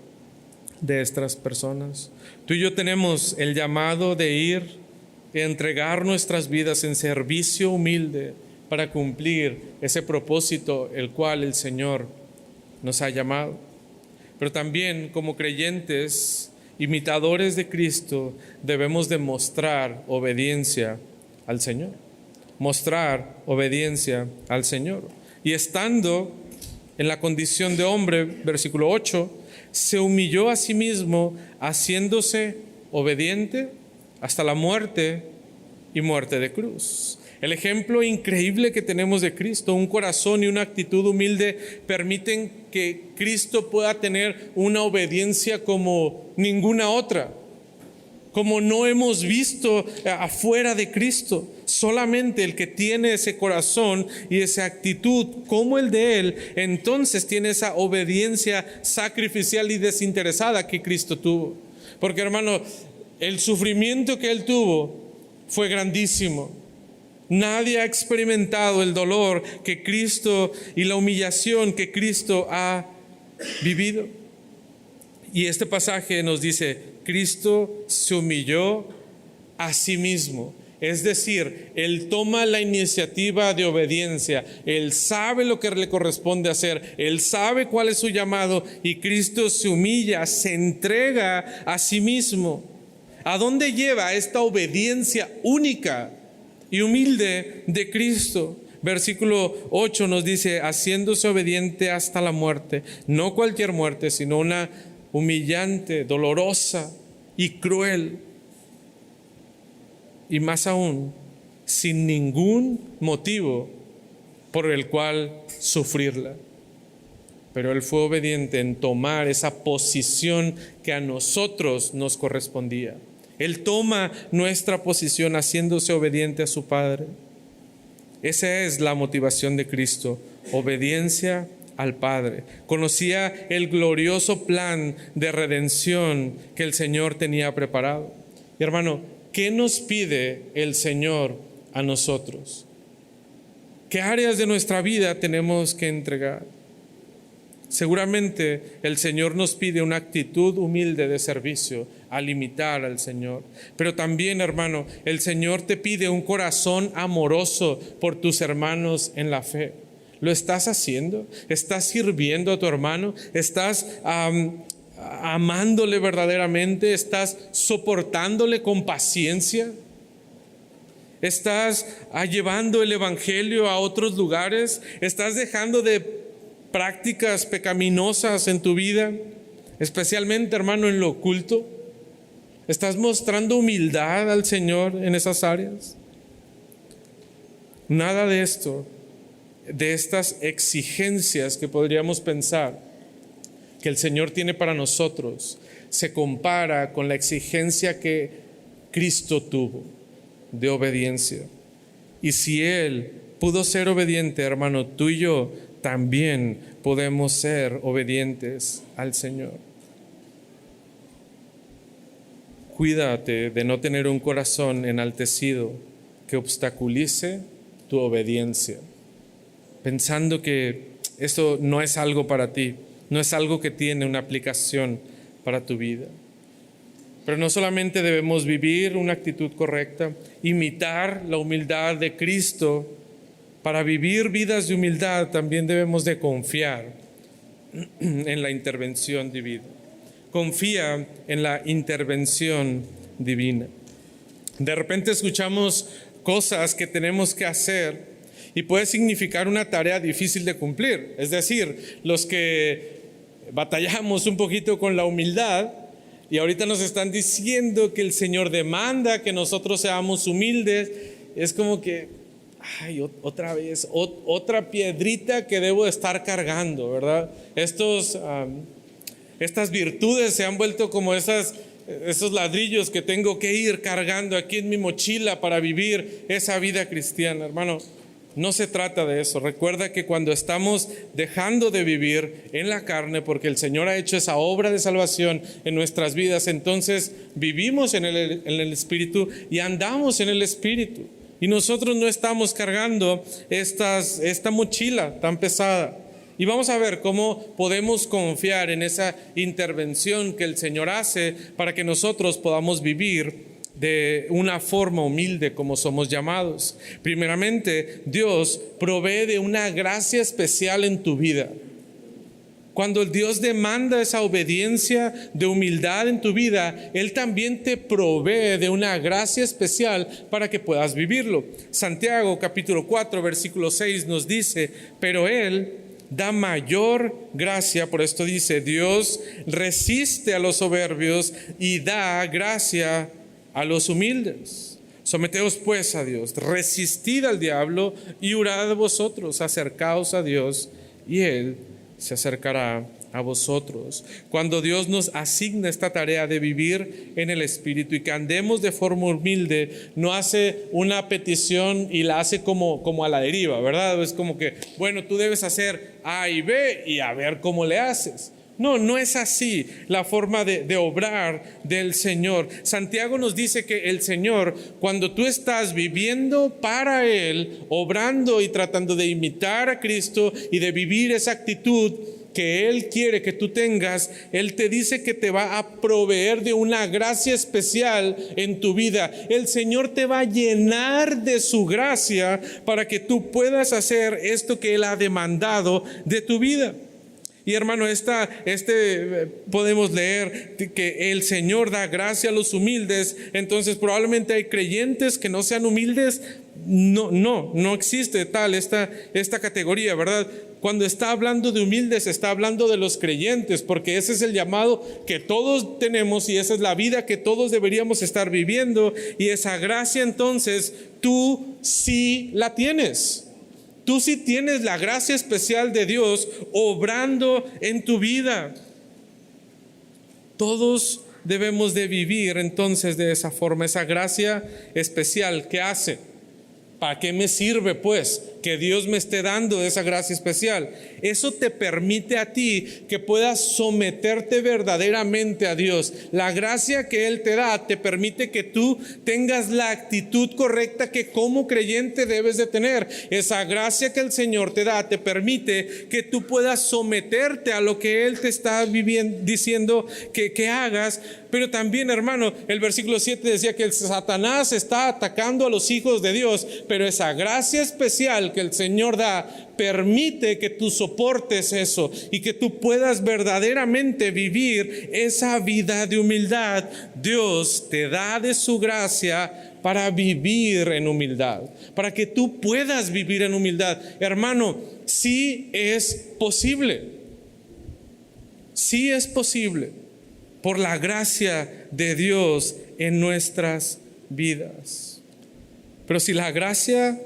de estas personas. Tú y yo tenemos el llamado de ir y entregar nuestras vidas en servicio humilde para cumplir ese propósito el cual el Señor nos ha llamado. Pero también como creyentes, imitadores de Cristo, debemos demostrar obediencia al Señor. Mostrar obediencia al Señor. Y estando en la condición de hombre, versículo 8, se humilló a sí mismo, haciéndose obediente hasta la muerte y muerte de cruz. El ejemplo increíble que tenemos de Cristo, un corazón y una actitud humilde, permiten que Cristo pueda tener una obediencia como ninguna otra, como no hemos visto afuera de Cristo. Solamente el que tiene ese corazón y esa actitud como el de Él, entonces tiene esa obediencia sacrificial y desinteresada que Cristo tuvo. Porque, hermano, el sufrimiento que Él tuvo fue grandísimo. Nadie ha experimentado el dolor que Cristo y la humillación que Cristo ha vivido. Y este pasaje nos dice, Cristo se humilló a sí mismo. Es decir, Él toma la iniciativa de obediencia. Él sabe lo que le corresponde hacer. Él sabe cuál es su llamado. Y Cristo se humilla, se entrega a sí mismo. ¿A dónde lleva esta obediencia única y humilde de Cristo? Versículo 8 nos dice, haciéndose obediente hasta la muerte. No cualquier muerte, sino una humillante, dolorosa y cruel. Y más aún, sin ningún motivo por el cual sufrirla. Pero Él fue obediente en tomar esa posición que a nosotros nos correspondía. Él toma nuestra posición haciéndose obediente a su Padre. Esa es la motivación de Cristo, obediencia al Padre. Conocía el glorioso plan de redención que el Señor tenía preparado. Y hermano, ¿qué nos pide el Señor a nosotros? ¿Qué áreas de nuestra vida tenemos que entregar? Seguramente el Señor nos pide una actitud humilde de servicio al imitar al Señor. Pero también, hermano, el Señor te pide un corazón amoroso por tus hermanos en la fe. ¿Lo estás haciendo? ¿Estás sirviendo a tu hermano? ¿Estás amándole verdaderamente? ¿Estás soportándole con paciencia? ¿Estás llevando el evangelio a otros lugares? ¿Estás dejando de prácticas pecaminosas en tu vida, especialmente, hermano, en lo oculto? ¿Estás mostrando humildad al Señor en esas áreas? Nada de esto, de estas exigencias que podríamos pensar que el Señor tiene para nosotros, se compara con la exigencia que Cristo tuvo de obediencia. Y si Él pudo ser obediente, hermano, tú y yo también podemos ser obedientes al Señor. Cuídate de no tener un corazón enaltecido que obstaculice tu obediencia, pensando que esto no es algo para ti, no es algo que tiene una aplicación para tu vida. Pero no solamente debemos vivir una actitud correcta, imitar la humildad de Cristo. Para vivir vidas de humildad también debemos de confiar en la intervención divina. Confía en la intervención divina. De repente escuchamos cosas que tenemos que hacer y puede significar una tarea difícil de cumplir. Es decir, los que batallamos un poquito con la humildad y ahorita nos están diciendo que el Señor demanda que nosotros seamos humildes, es como que otra vez, otra piedrita que debo estar cargando, ¿verdad? Estas virtudes se han vuelto como esos ladrillos que tengo que ir cargando aquí en mi mochila para vivir esa vida cristiana. Hermano, no se trata de eso. Recuerda que cuando estamos dejando de vivir en la carne, porque el Señor ha hecho esa obra de salvación en nuestras vidas, entonces vivimos en el Espíritu y andamos en el Espíritu. Y nosotros no estamos cargando esta mochila tan pesada. Y vamos a ver cómo podemos confiar en esa intervención que el Señor hace para que nosotros podamos vivir de una forma humilde como somos llamados. Primeramente, Dios provee de una gracia especial en tu vida. Cuando Dios demanda esa obediencia de humildad en tu vida, Él también te provee de una gracia especial para que puedas vivirlo. Santiago capítulo 4 versículo 6 nos dice, pero Él da mayor gracia, por esto dice, Dios resiste a los soberbios y da gracia a los humildes. Someteos pues a Dios, resistid al diablo y hurad vosotros, acercaos a Dios y Él se acercará a vosotros. Cuando Dios nos asigna esta tarea de vivir en el Espíritu y que andemos de forma humilde, no hace una petición y la hace como a la deriva, ¿verdad? Es como que, bueno, tú debes hacer A y B y a ver cómo le haces. No, no es así la forma de obrar del Señor. Santiago nos dice que el Señor, cuando tú estás viviendo para Él, obrando y tratando de imitar a Cristo y de vivir esa actitud que Él quiere que tú tengas, Él te dice que te va a proveer de una gracia especial en tu vida. El Señor te va a llenar de su gracia para que tú puedas hacer esto que Él ha demandado de tu vida. Y hermano, podemos leer que el Señor da gracia a los humildes. Entonces probablemente hay creyentes que no sean humildes. No existe esta categoría, ¿verdad? Cuando está hablando de humildes, está hablando de los creyentes, porque ese es el llamado que todos tenemos y esa es la vida que todos deberíamos estar viviendo. Y esa gracia, entonces, tú sí la tienes. Tú sí tienes la gracia especial de Dios obrando en tu vida. Todos debemos de vivir entonces de esa forma, esa gracia especial. ¿Qué hace? ¿Para qué me sirve pues que Dios me esté dando esa gracia especial? Eso te permite a ti que puedas someterte verdaderamente a Dios. La gracia que Él te da te permite que tú tengas la actitud correcta que como creyente debes de tener. Esa gracia que el Señor te da te permite que tú puedas someterte a lo que Él te está diciendo que hagas. Pero también, hermano, el versículo 7 decía que el Satanás está atacando a los hijos de Dios, pero esa gracia especial que el Señor da permite que tú soportes eso y que tú puedas verdaderamente vivir esa vida de humildad. Dios te da de su gracia para vivir en humildad, para que tú puedas vivir en humildad. Hermano, sí es posible. Sí es posible por la gracia de Dios en nuestras vidas. Pero si la gracia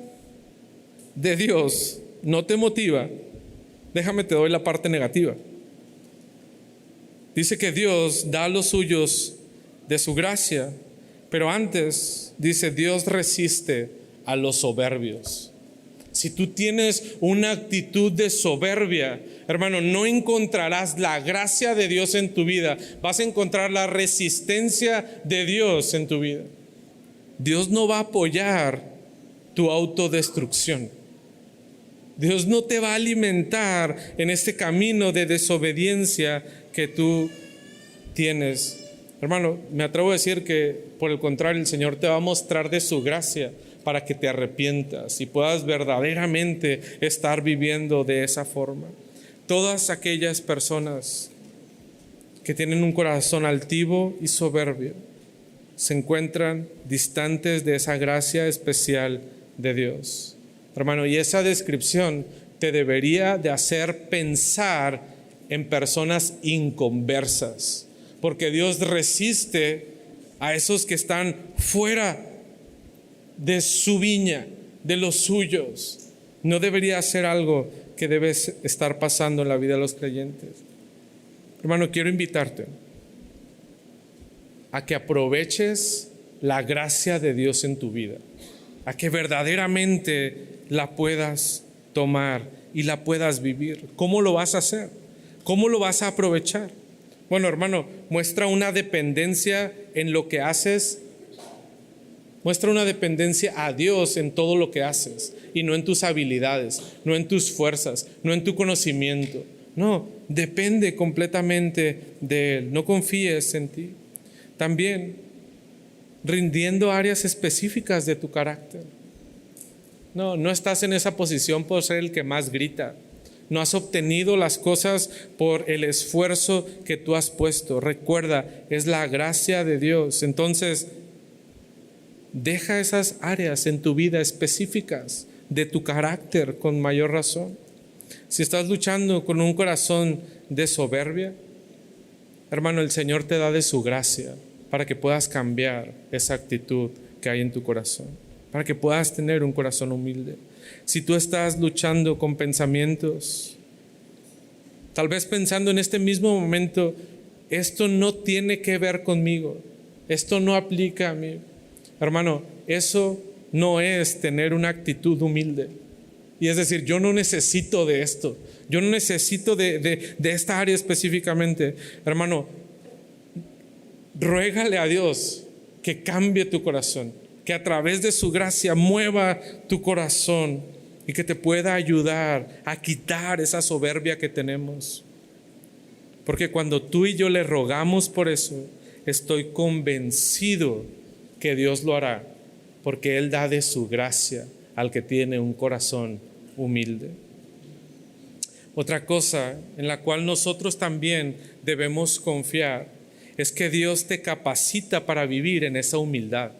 de Dios no te motiva, déjame te doy la parte negativa. Dice que Dios da a los suyos de su gracia, pero antes dice Dios resiste a los soberbios. Si tú tienes una actitud de soberbia, hermano, no encontrarás la gracia de Dios en tu vida. Vas a encontrar la resistencia de Dios en tu vida. Dios no va a apoyar tu autodestrucción. Dios no te va a alimentar en este camino de desobediencia que tú tienes. Hermano, me atrevo a decir que por el contrario, el Señor te va a mostrar de su gracia para que te arrepientas y puedas verdaderamente estar viviendo de esa forma. Todas aquellas personas que tienen un corazón altivo y soberbio se encuentran distantes de esa gracia especial de Dios. Hermano, y esa descripción te debería de hacer pensar en personas inconversas, porque Dios resiste a esos que están fuera de su viña, de los suyos. No debería ser algo que debe estar pasando en la vida de los creyentes. Hermano, quiero invitarte a que aproveches la gracia de Dios en tu vida, a que verdaderamente la puedas tomar y la puedas vivir. ¿Cómo lo vas a hacer? ¿Cómo lo vas a aprovechar? Bueno, hermano, muestra una dependencia en lo que haces. Muestra una dependencia a Dios en todo lo que haces y no en tus habilidades, no en tus fuerzas, no en tu conocimiento. No, depende completamente de Él. No confíes en ti. También rindiendo áreas específicas de tu carácter. No estás en esa posición por ser el que más grita. No has obtenido las cosas por el esfuerzo que tú has puesto. Recuerda, es la gracia de Dios. Entonces, deja esas áreas en tu vida específicas de tu carácter con mayor razón. Si estás luchando con un corazón de soberbia, hermano, el Señor te da de su gracia para que puedas cambiar esa actitud que hay en tu corazón, para que puedas tener un corazón humilde. Si tú estás luchando con pensamientos, tal vez pensando en este mismo momento, esto no tiene que ver conmigo, esto no aplica a mí. Hermano, eso no es tener una actitud humilde. y es decir, yo no necesito de esto, yo no necesito de esta área específicamente. Hermano, ruégale a Dios que cambie tu corazón, que a través de su gracia mueva tu corazón y que te pueda ayudar a quitar esa soberbia que tenemos. Porque cuando tú y yo le rogamos por eso, estoy convencido que Dios lo hará, porque Él da de su gracia al que tiene un corazón humilde. Otra cosa en la cual nosotros también debemos confiar es que Dios te capacita para vivir en esa humildad.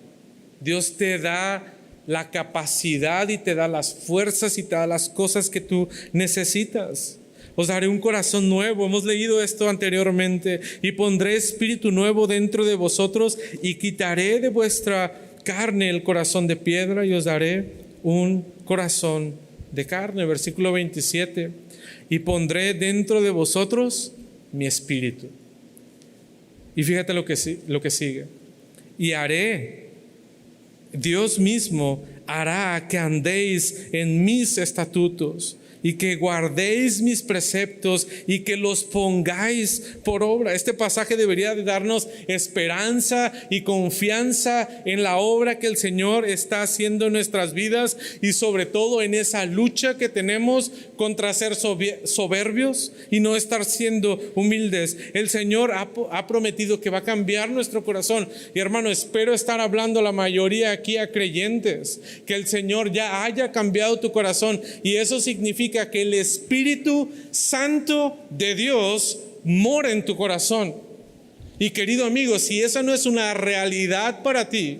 Dios te da la capacidad y te da las fuerzas y te da las cosas que tú necesitas. Os daré un corazón nuevo, hemos leído esto anteriormente, y pondré espíritu nuevo dentro de vosotros y quitaré de vuestra carne el corazón de piedra y os daré un corazón de carne. Versículo 27, y pondré dentro de vosotros mi espíritu. Y fíjate lo que sigue. Y haré, Dios mismo hará que andéis en mis estatutos y que guardéis mis preceptos y que los pongáis por obra. Este pasaje debería de darnos esperanza y confianza en la obra que el Señor está haciendo en nuestras vidas y sobre todo en esa lucha que tenemos contra ser soberbios y no estar siendo humildes. El Señor ha prometido que va a cambiar nuestro corazón. Y hermano, espero estar hablando la mayoría aquí a creyentes, que el Señor ya haya cambiado tu corazón, y eso significa que el Espíritu Santo de Dios mora en tu corazón. Y querido amigo, si esa no es una realidad para ti,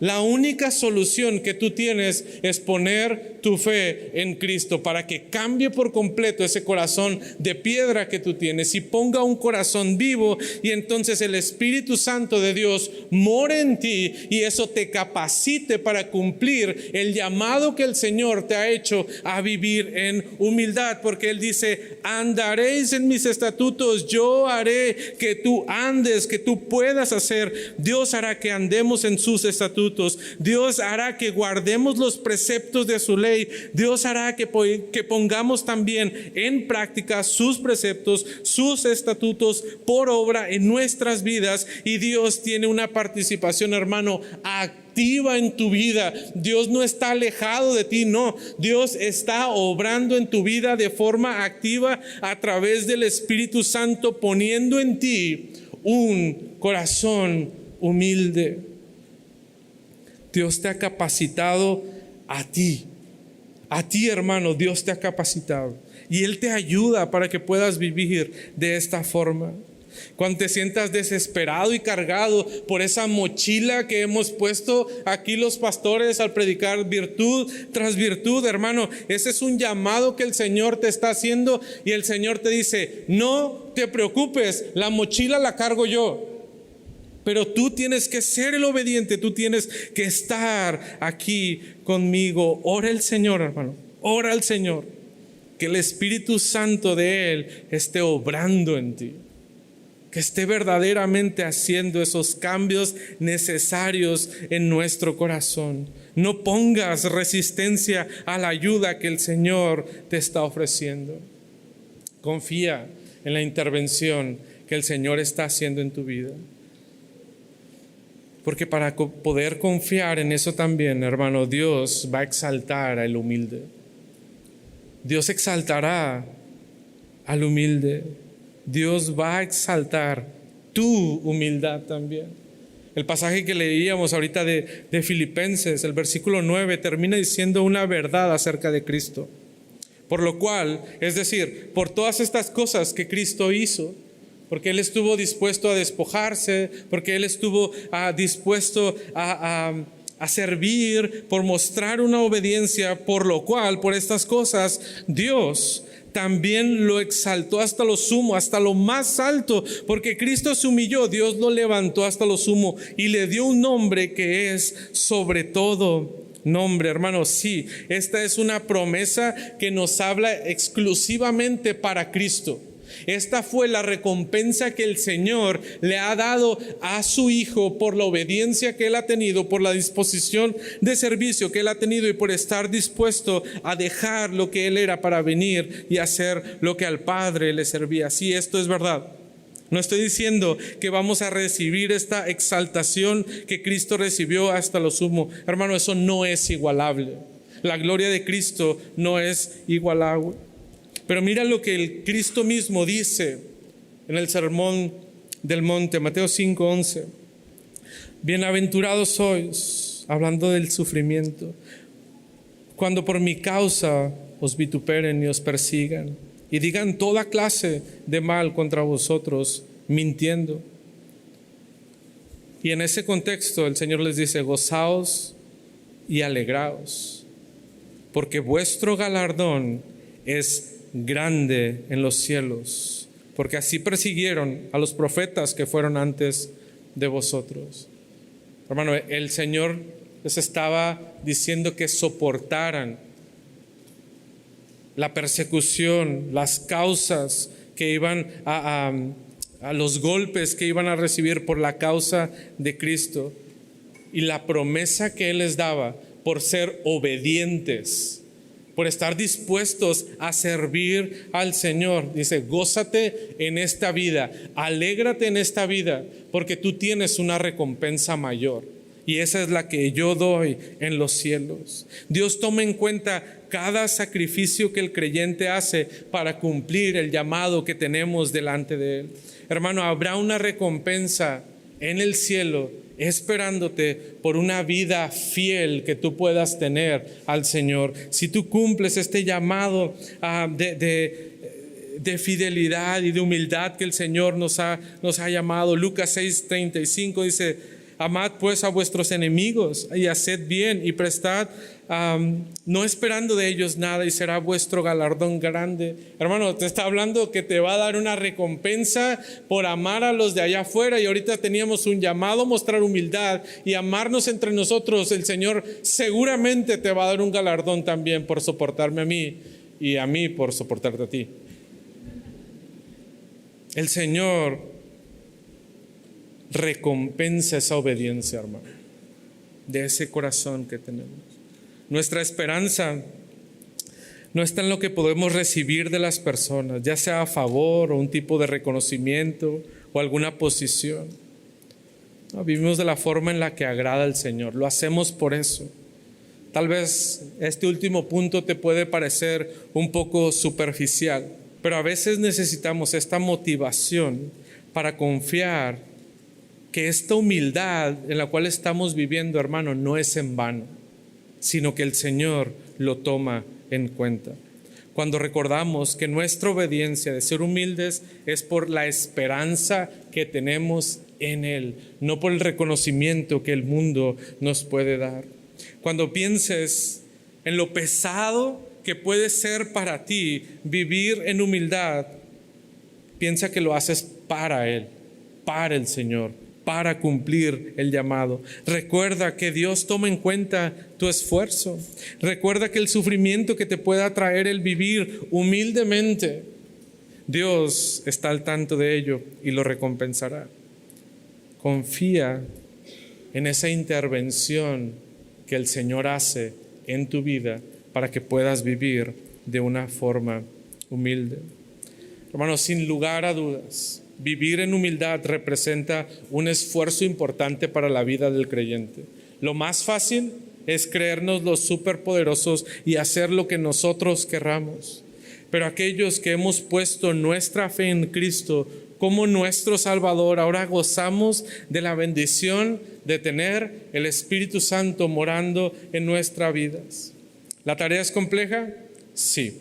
la única solución que tú tienes es poner tu fe en Cristo para que cambie por completo ese corazón de piedra que tú tienes y ponga un corazón vivo, y entonces el Espíritu Santo de Dios more en ti y eso te capacite para cumplir el llamado que el Señor te ha hecho a vivir en humildad, porque Él dice: andaréis en mis estatutos, yo haré que tú andes, que tú puedas hacer. Dios hará que andemos en sus estatutos. Dios hará que guardemos los preceptos de su ley. Dios hará que pongamos también en práctica sus preceptos, sus estatutos por obra en nuestras vidas. Y Dios tiene una participación, hermano, activa en tu vida. Dios no está alejado de ti, no. Dios está obrando en tu vida de forma activa a través del Espíritu Santo, poniendo en ti un corazón humilde. Dios te ha capacitado a ti hermano, Dios te ha capacitado y Él te ayuda para que puedas vivir de esta forma. Cuando te sientas desesperado y cargado por esa mochila que hemos puesto aquí los pastores al predicar virtud tras virtud, hermano, ese es un llamado que el Señor te está haciendo, y el Señor te dice: no te preocupes, la mochila la cargo yo. Pero tú tienes que ser el obediente, tú tienes que estar aquí conmigo. Ora al Señor, hermano, ora al Señor, que el Espíritu Santo de Él esté obrando en ti, que esté verdaderamente haciendo esos cambios necesarios en nuestro corazón. No pongas resistencia a la ayuda que el Señor te está ofreciendo. Confía en la intervención que el Señor está haciendo en tu vida. Porque para poder confiar en eso también, hermano, Dios va a exaltar al humilde. Dios exaltará al humilde. Dios va a exaltar tu humildad también. El pasaje que leíamos ahorita de Filipenses, el versículo 9, termina diciendo una verdad acerca de Cristo. Por lo cual, es decir, por todas estas cosas que Cristo hizo, porque Él estuvo dispuesto a despojarse, porque Él estuvo dispuesto a servir, por mostrar una obediencia, por lo cual, por estas cosas, Dios también lo exaltó hasta lo sumo, hasta lo más alto, porque Cristo se humilló, Dios lo levantó hasta lo sumo y le dio un nombre que es sobre todo nombre. Hermanos, sí, esta es una promesa que nos habla exclusivamente para Cristo. Esta fue la recompensa que el Señor le ha dado a su Hijo por la obediencia que Él ha tenido, por la disposición de servicio que Él ha tenido y por estar dispuesto a dejar lo que Él era para venir y hacer lo que al Padre le servía. Sí, esto es verdad. No estoy diciendo que vamos a recibir esta exaltación que Cristo recibió hasta lo sumo. Hermano, eso no es igualable. La gloria de Cristo no es igualable. Pero mira lo que el Cristo mismo dice en el Sermón del Monte, Mateo 5:11. Bienaventurados sois, hablando del sufrimiento, cuando por mi causa os vituperen y os persigan y digan toda clase de mal contra vosotros, mintiendo. Y en ese contexto el Señor les dice: gozaos y alegraos, porque vuestro galardón es grande en los cielos, porque así persiguieron a los profetas que fueron antes de vosotros. Hermano, el Señor les estaba diciendo que soportaran la persecución, las causas que iban a los golpes que iban a recibir por la causa de Cristo, y la promesa que Él les daba por ser obedientes, por estar dispuestos a servir al Señor. Dice: gózate en esta vida, alégrate en esta vida, porque tú tienes una recompensa mayor, y esa es la que yo doy en los cielos. Dios toma en cuenta cada sacrificio que el creyente hace para cumplir el llamado que tenemos delante de Él. Hermano, habrá una recompensa en el cielo esperándote por una vida fiel que tú puedas tener al Señor. Si tú cumples este llamado de fidelidad y de humildad que el Señor nos ha llamado. Lucas 6:35 dice: amad pues a vuestros enemigos y haced bien y prestad, no esperando de ellos nada, y será vuestro galardón grande. Hermano, te está hablando que te va a dar una recompensa por amar a los de allá afuera, y ahorita teníamos un llamado a mostrar humildad y amarnos entre nosotros. El Señor seguramente te va a dar un galardón también por soportarme a mí, y a mí por soportarte a ti. El Señor recompensa esa obediencia, hermano, de ese corazón que tenemos. Nuestra esperanza no está en lo que podemos recibir de las personas, ya sea a favor o un tipo de reconocimiento o alguna posición. No, vivimos de la forma en la que agrada al Señor, lo hacemos por eso. Tal vez este último punto te puede parecer un poco superficial, pero a veces necesitamos esta motivación para confiar que esta humildad en la cual estamos viviendo, hermano, no es en vano, sino que el Señor lo toma en cuenta. Cuando recordamos que nuestra obediencia de ser humildes es por la esperanza que tenemos en Él, no por el reconocimiento que el mundo nos puede dar. Cuando pienses en lo pesado que puede ser para ti vivir en humildad, piensa que lo haces para Él, para el Señor, para cumplir el llamado. Recuerda que Dios toma en cuenta tu esfuerzo. Recuerda que el sufrimiento que te pueda traer el vivir humildemente, Dios está al tanto de ello y lo recompensará. Confía en esa intervención que el Señor hace en tu vida para que puedas vivir de una forma humilde. Hermanos, sin lugar a dudas, vivir en humildad representa un esfuerzo importante para la vida del creyente. Lo más fácil es creernos los superpoderosos y hacer lo que nosotros querramos. Pero aquellos que hemos puesto nuestra fe en Cristo como nuestro Salvador, ahora gozamos de la bendición de tener el Espíritu Santo morando en nuestras vidas. ¿La tarea es compleja? Sí.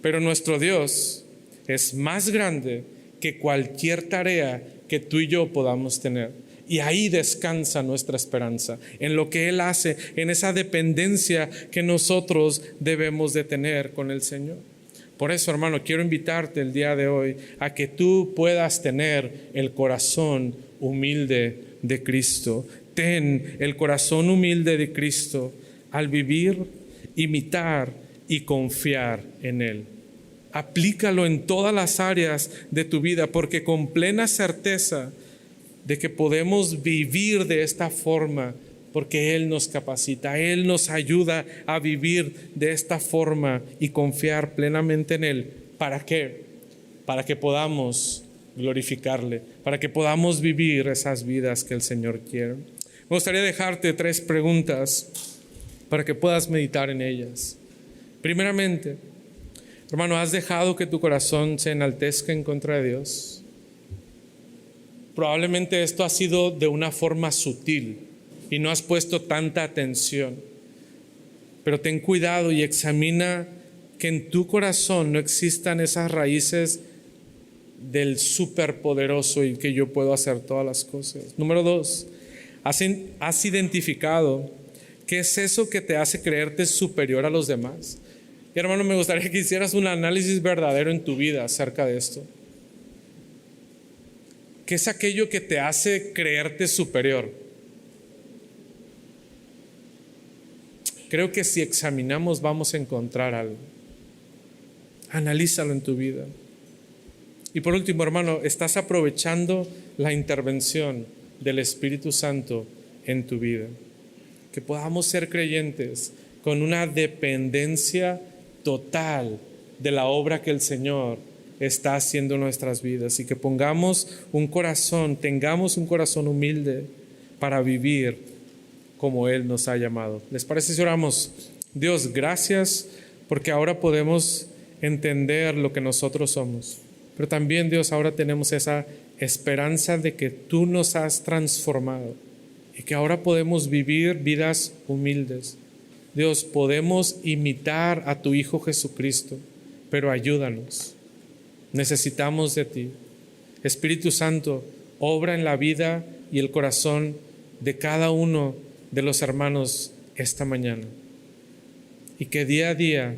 Pero nuestro Dios es más grande que cualquier tarea que tú y yo podamos tener. Y ahí descansa nuestra esperanza, en lo que Él hace, en esa dependencia que nosotros debemos de tener con el Señor. Por eso, hermano, quiero invitarte el día de hoy a que tú puedas tener el corazón humilde de Cristo. Ten el corazón humilde de Cristo al vivir, imitar y confiar en Él. Aplícalo en todas las áreas de tu vida, porque con plena certeza de que podemos vivir de esta forma, porque Él nos capacita, Él nos ayuda a vivir de esta forma y confiar plenamente en Él. ¿Para qué? Para que podamos glorificarle, para que podamos vivir esas vidas que el Señor quiere. Me gustaría dejarte 3 preguntas para que puedas meditar en ellas. Primeramente, hermano, ¿has dejado que tu corazón se enaltezca en contra de Dios? Probablemente esto ha sido de una forma sutil y no has puesto tanta atención. Pero ten cuidado y examina que en tu corazón no existan esas raíces del superpoderoso y que yo puedo hacer todas las cosas. Número 2, ¿has identificado qué es eso que te hace creerte superior a los demás? Y hermano, me gustaría que hicieras un análisis verdadero en tu vida acerca de esto. ¿Qué es aquello que te hace creerte superior? Creo que si examinamos vamos a encontrar algo. Analízalo en tu vida. Y por último, hermano, ¿estás aprovechando la intervención del Espíritu Santo en tu vida? Que podamos ser creyentes con una dependencia total de la obra que el Señor está haciendo en nuestras vidas, y que tengamos un corazón humilde para vivir como Él nos ha llamado. ¿Les parece si oramos? Dios, gracias porque ahora podemos entender lo que nosotros somos. Pero también, Dios, ahora tenemos esa esperanza de que tú nos has transformado y que ahora podemos vivir vidas humildes. Dios, podemos imitar a tu Hijo Jesucristo, pero ayúdanos. Necesitamos de ti. Espíritu Santo, obra en la vida y el corazón de cada uno de los hermanos esta mañana. Y que día a día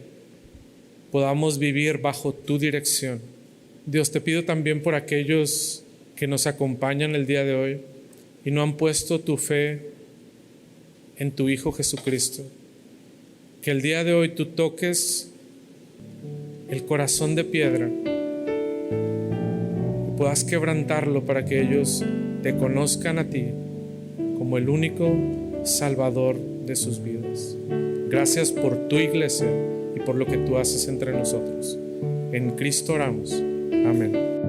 podamos vivir bajo tu dirección. Dios, te pido también por aquellos que nos acompañan el día de hoy y no han puesto tu fe en tu Hijo Jesucristo. Que el día de hoy tú toques el corazón de piedra y puedas quebrantarlo para que ellos te conozcan a ti como el único Salvador de sus vidas. Gracias por tu iglesia y por lo que tú haces entre nosotros. En Cristo oramos. Amén.